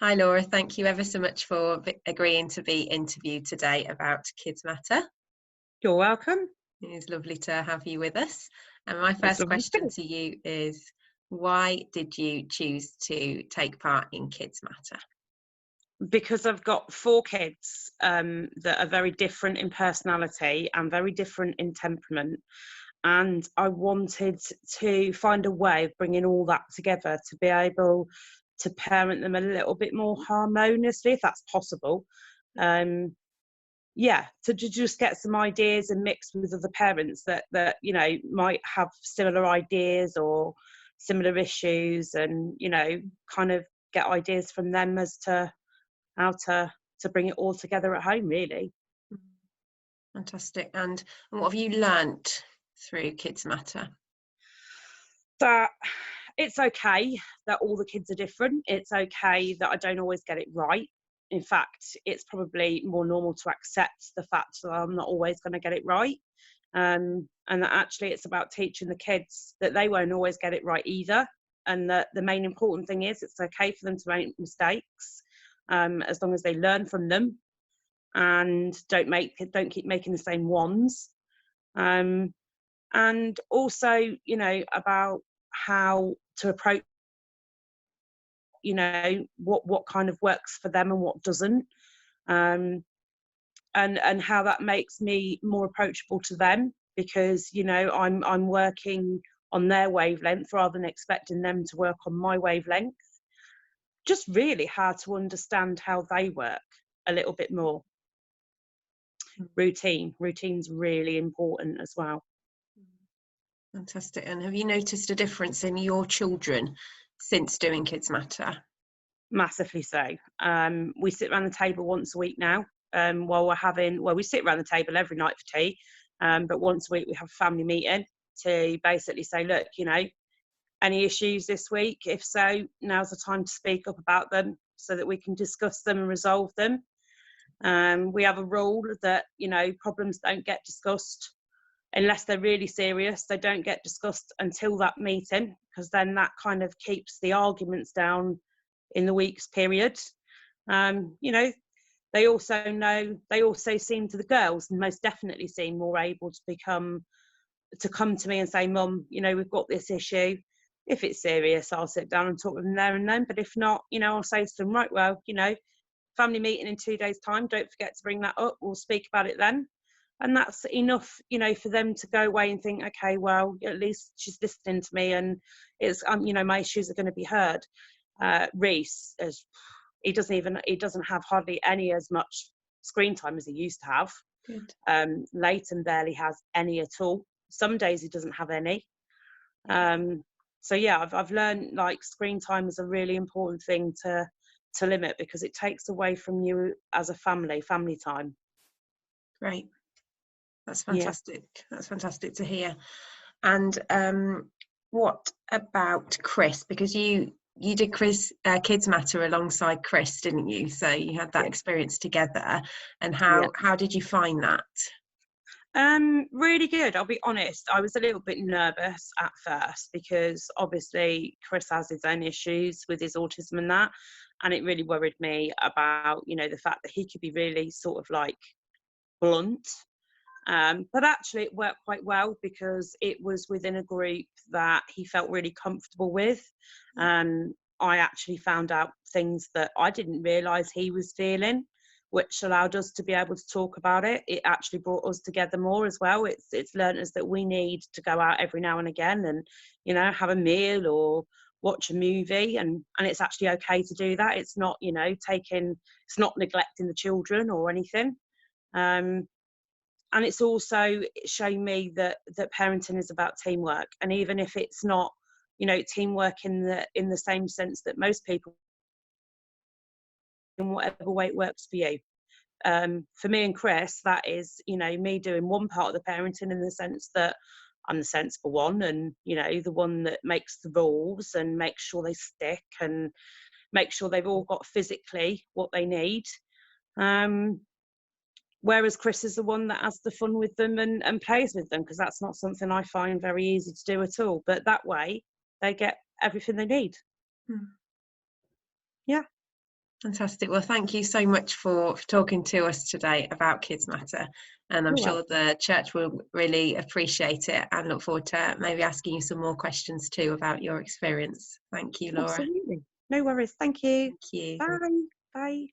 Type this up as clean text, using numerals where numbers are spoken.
Hi Laura, thank you ever so much for agreeing to be interviewed today about Kids Matter. You're welcome. It's lovely to have you with us. And my It's first lovely question too. to you is, why did you choose to take part in Kids Matter? Because I've got 4 kids that are very different in personality and very different in temperament. And I wanted to find a way of bringing all that together to be able to parent them a little bit more harmoniously, if that's possible. To just get some ideas and mix with other parents that might have similar ideas or similar issues, and kind of get ideas from them as to how to bring it all together at home, really. Fantastic. And what have you learnt through Kids Matter? That it's okay that all the kids are different. It's okay that I don't always get it right. In fact, it's probably more normal to accept the fact that I'm not always going to get it right. And that actually it's about teaching the kids that they won't always get it right either. And that the main important thing is it's okay for them to make mistakes, as long as they learn from them and don't keep making the same ones. And also, about how to approach, what kind of works for them and what doesn't, and how that makes me more approachable to them, because I'm working on their wavelength rather than expecting them to work on my wavelength. Just really hard to understand how they work a little bit more. Routine's really important as well. Fantastic. And have you noticed a difference in your children since doing Kids Matter? Massively so. We sit around the table once a week now. We sit around the table every night for tea, but once a week we have a family meeting to basically say, look, any issues this week? If so, now's the time to speak up about them so that we can discuss them and resolve them. We have a rule that, problems don't get discussed unless they're really serious. They don't get discussed until that meeting, because then that kind of keeps the arguments down in the week's period. They also seem to the girls, and most definitely seem more able to come to me and say, Mum, we've got this issue. If it's serious, I'll sit down and talk with them there and then. But if not, I'll say to them, right, well, family meeting in 2 days' time, don't forget to bring that up. We'll speak about it then. And that's enough, for them to go away and think, okay, well, at least she's listening to me, and it's, my issues are going to be heard. Reese, he doesn't have hardly any as much screen time as he used to have. Good. Leighton barely has any at all. Some days he doesn't have any. So yeah, I've learned, like, screen time is a really important thing to limit, because it takes away from you as a family time. Great. That's fantastic. Yeah. That's fantastic to hear. And what about Chris? Because you did Kids Matter alongside Chris, didn't you? So you had that experience together. And how did you find that? Really good. I'll be honest, I was a little bit nervous at first, because obviously Chris has his own issues with his autism and that, and it really worried me about, the fact that he could be really sort of like blunt. But actually it worked quite well, because it was within a group that he felt really comfortable with. I actually found out things that I didn't realise he was feeling, which allowed us to be able to talk about it. It actually brought us together more as well. It's learned us that we need to go out every now and again and, have a meal or watch a movie, and it's actually okay to do that. It's not, it's not neglecting the children or anything. And it's also shown me that parenting is about teamwork. And even if it's not, teamwork in the same sense that most people, in whatever way it works for you. For me and Chris, that is, me doing one part of the parenting in the sense that I'm the sensible one, and, the one that makes the rules and makes sure they stick and make sure they've all got physically what they need. Whereas Chris is the one that has the fun with them and plays with them, because that's not something I find very easy to do at all. But that way, they get everything they need. Yeah. Fantastic. Well, thank you so much for talking to us today about Kids Matter, and I'm sure the church will really appreciate it and look forward to maybe asking you some more questions too about your experience. Thank you, Laura. Absolutely. No worries. Thank you. Thank you. Bye. Bye.